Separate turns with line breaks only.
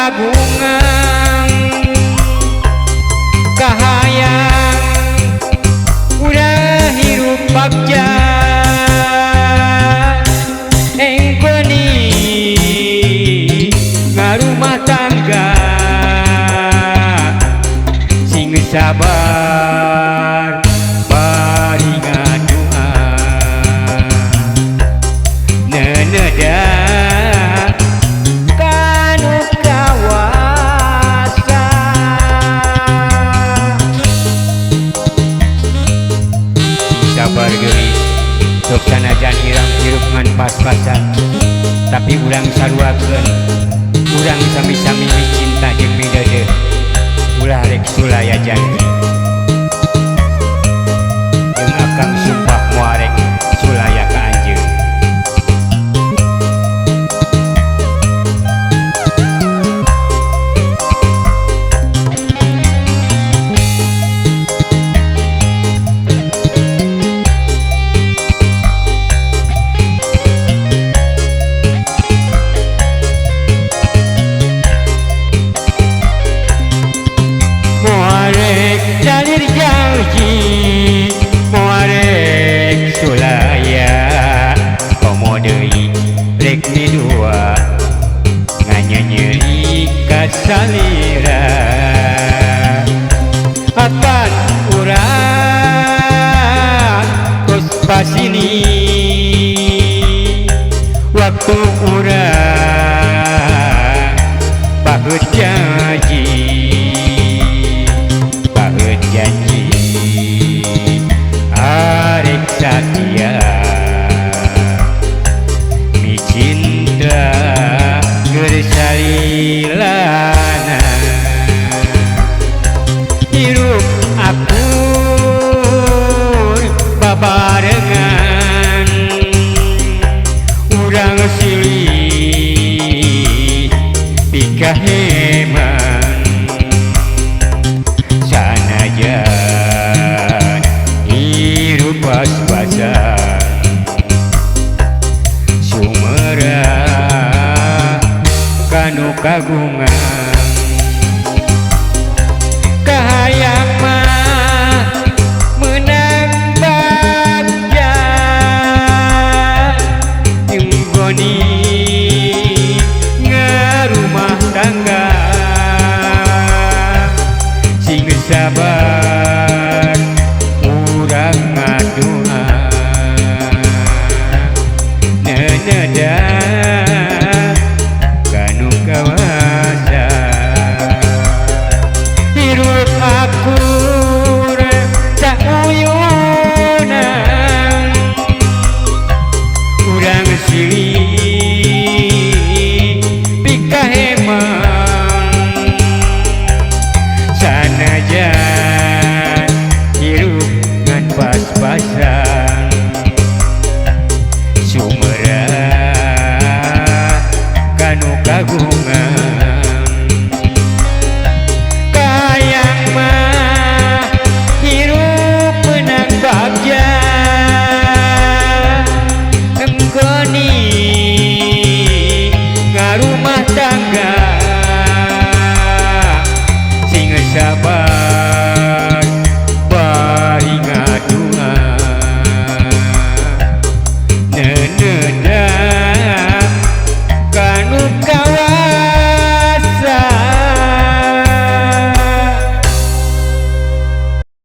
kagungan kahayang udah hirup bagja engkoni ngarumah tangga sing sabar paringan doa neneda kanu kawasa sabar geulis sok sanajan irang hirup ngan pas-pasan tapi urang saruakeun urang sami-sami cinta jeung midede ulah rek sulaya janji jeung akang sumpah moal rek sulaya ka anjeun Jalir janji moarek sulaya komo deui rek dua nganyanyeri ka salira akan urang kos pasini waktu urang baheut janji janji arek satia mi cinta gersalilana hirup akur babarengan urang silih pikaheman sanajan hirup pas-pasan sumera kanu kagungan kahayang mah meunang bagja jeung goni ngarumah tangga sing sabar urang ngadoa neneda kanu kawasa hirup akur sauyunan urang silih pikaheman sanajan hirup ngan pas-pasan sumera kanu kagungan